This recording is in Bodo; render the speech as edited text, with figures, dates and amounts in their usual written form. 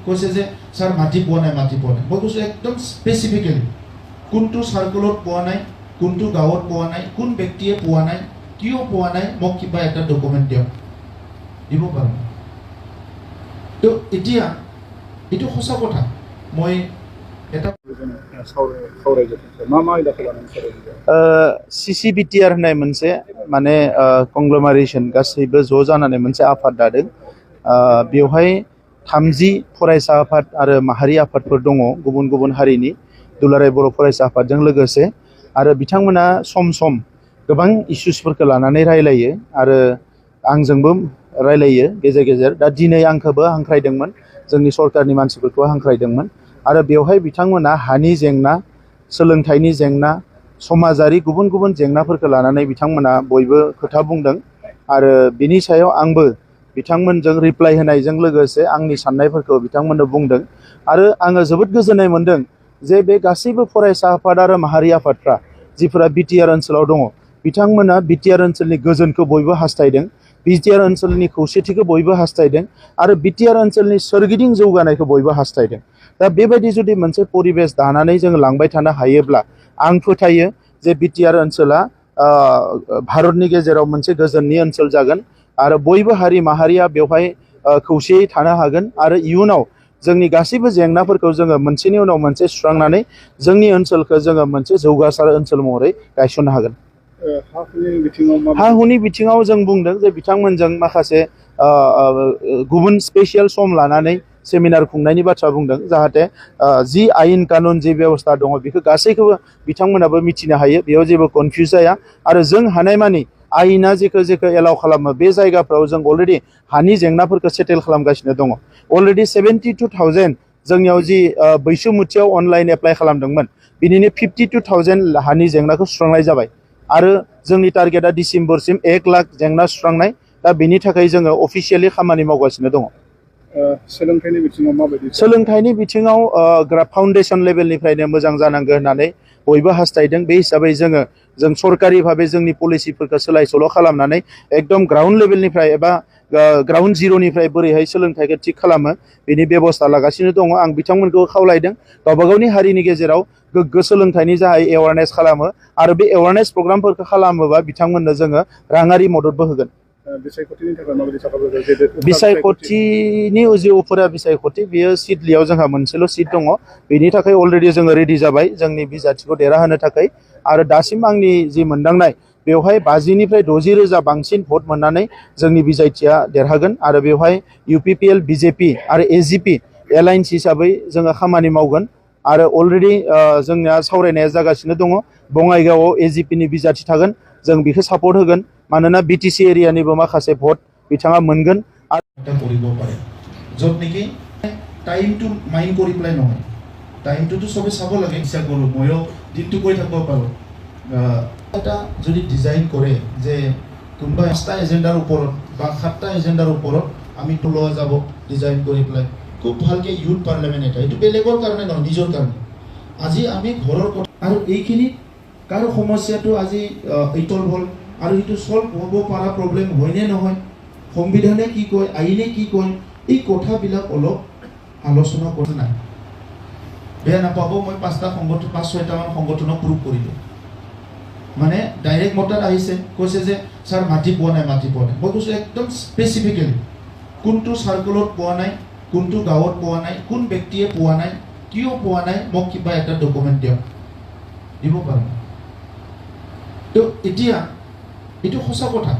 কৈছে যে স্যার মাটি পোৱা নাই মই কৈছোঁ একদম স্পেচিফিকেলি কোনটো সাৰ্কলত পোৱা নাই, কোনটো গাঁৱত পোৱা নাই, কোন ব্যক্তিয়ে পোৱা নাই, কিয় পোৱা নাই, মোক কিবা এটা ডকুমেণ্ট দিয়ক, দিব পাৰোঁ। তো এতিয়া এইটো সঁচা কথা। মই এটা CCBTR होननाय मोनसे माने कंग्ल'मारेसन गासैबो ज' जानानै मोनसे आफाद दादों। बेवहाय 30 फरायसा आफाद आरो माहारि आफादफोर दङ गुबुन गुबुन हारिनि दुलाराय बर' फरायसा आफादजों लोगोसे, आरो बिथांमोना सम सम गोबां इस्युसफोरखौ लानानै रायलायो आरो आंजोंबो रायलायो गेजेर गेजेर। दा दिनै आंखौबो हांख्रायदोंमोन, जोंनि सरकारनि मानसिफोरखौ हांख्रायदोंमोन आरो बेवहाय बिथांमोना हानि जेंना, सोलोंथाइनि जेंना, समाजारि गुबुन गुबुन जेंनाफोरखौ लानानै बिथांमोना बयबो खोथा बुंदों आरो बिनि सायाव आंबो बिथांमोनजों रिप्लाइ होनायजों लोगोसे आंनि साननायफोरखौ बिथांमोननो बुंदों आरो आङो जोबोद गोजोननाय मोनदों जे बे गासैबो फरायसा आफाद आरो माहारि आफादफ्रा जिफोरा बिटिआर ओनसोलाव दङ बिथांमोना बिटिआर ओनसोलनि गोजोनखौ बयबो हास्थायदों, बिटिआर ओनसोलनि खौसेथिखौ बयबो हास्थायदों आरो बिटिआर ओनसोलनि सोरगिदिं जौगानायखौ बयबो हास्थायदों। दा बेबायदि जुदि मोनसे परिबेस दानानै जों लांबाय थानो हायोब्ला आं फोथायो जे बिटिआर ओनसोला भारतनि गेजेराव मोनसे गोजोननि ओनसोल जागोन आरो बयबो हारि माहारिया बेवहाय खौसेयै थानो हागोन आरो इयुनाव जोंनि गासैबो जेंनाफोरखौ जोङो मोनसेनि उनाव मोनसे सुस्रांनानै जोंनि ओनसोलखौ जोङो मोनसे जौगासार ओनसोल महरै गायसननो हागोन। हा हुनि बिथिङाव जों बुंदों जे बिथांमोनजों माखासे गुबुन स्पेसियेल सम लानानै सेमिनार खुंनायनि बाथ्रा बुंदों, जाहाथे जि आयेन कानुन जि बेबस्था दङ बेखौ गासैखौबो बिथांमोनाबो मिथिनो हायो, बेयाव जेबो कनफिउज जाया आरो जों हानायमानि आयेना जेखौ एलाउ खालामो बे जायगाफ्राव जों अलरेडि हानि जेंनाफोरखौ सेटेल खालामगासिनो दङ। अलरेडि 72,000 जोंनियाव जि बैसोमुथियाव अनलाइन एप्लाइ खालामदोंमोन बिनिनो 52,000 हानि जेंनाखौ सुस्रांनाय जाबाय आरो जोंनि टारगेटआ डिसेम्बरसिम 1 लाख जेंना सुस्रांनाय। दा बेनि थाखाय जोङो अफिसियेलि खामानि मावगासिनो दङ। सोलोंथाइनि बिथिङाव माबायदि? सोलोंथाइनि बिथिङाव फाउन्डेसन लेभेलनिफ्राय मोजां जानांगौ होननानै बयबो हास्थायदों। बे हिसाबै जों सरकारि भाबै जोंनि पलिसिफोरखौ सोलाय सोल' खालामनानै एकदम ग्राउन्ड लेभेलनिफ्राय एबा ग्राउन्ड जिर'निफ्राय बोरैहाय सोलोंथाइखौ थिग खालामो बेनि बेबस्था लागासिनो दङ। आं बिथांमोनखौ खावलायदों गावबागावनि हारिनि गेजेराव गोग्गो सोलोंथाइनि जाहाय एवारनेस खालामो आरो बे एवारनेस प्रग्रामफोरखौ खालामोबा बिथांमोननो जोङो राङारि मददबो होगोन। बिसायख'थिनि थाखाय माबायदि साखाफोर? बिसायख'थिनि जि उफुरा बिसायख'थि बेयो सिडलियाव जोंहा मोनसेल' सिट दङ, बेनि थाखाय अलरेडि जोङो रेडि जाबाय जोंनि बिजाथिखौ देरहाहोनो थाखाय आरो दासिम आंनि जि मोनदांनाय बेवहाय 50निफ्राय 60 रोजा बांसिन भट मोननानै जोंनि बिजायथिया देरहागोन आरो बेवहाय UPPL BJP आरो AGP एलायन्स हिसाबै जोङो खामानि मावगोन आरो अलरेडि जोंनिया सावरायनाया जागासिनो दङ। बङाइगावआव AGPनि बिजाथि थागोन, जों बेखौ सापर्ट होगोन मानोना BTC एरियानिबो माखासे भट बिथाङा मोनगोन। কৰিব পাৰে য'ত নেকি টাইমটো মাইণ্ড কৰি পেলাই নহয়, টাইমটোতো চবেই চাব লাগে। ইচ্ছা কৰোঁ ময়ো দিনটো কৈ থাকিব পাৰোঁ। এটা যদি ডিজাইন কৰে যে কোনোবা 5টা এজেণ্ডাৰ ওপৰত বা 7টা এজেণ্ডাৰ ওপৰত আমি তোলোৱা যাব ডিজাইন কৰি পেলাই খুব ভালকৈ ইউথ পাৰ্লিয়ামেণ্ট এটা, এইটো বেলেগৰ কাৰণে নহয় নিজৰ কাৰণে। আজি আমি ঘৰৰ কথা আৰু এইখিনি কাৰো সমস্যাটো আজি ইটল হ'ল আৰু সেইটো সলভ হ'ব পৰা প্ৰব্লেম হয়নে নহয়, সংবিধানে কি কয়, আইনে কি কয়, এই কথাবিলাক অলপ আলোচনা কৰা নাই। বেয়া নাপাব, মই 5-6টামান সংগঠনক প্ৰুভ কৰিলোঁ। মানে ডাইৰেক্ট মতাত আহিছে, কৈছে যে ছাৰ মাটি পোৱা নাই মই কৈছোঁ একদম স্পেচিফিকেলি কোনটো চাৰ্কলত পোৱা নাই, কোনটো গাঁৱত পোৱা নাই, কোন ব্যক্তিয়ে পোৱা নাই, কিয় পোৱা নাই, মোক কিবা এটা ডকুমেণ্ট দিয়ক, দিব পাৰোঁ। তো এতিয়া এইটো সঁচা কথা।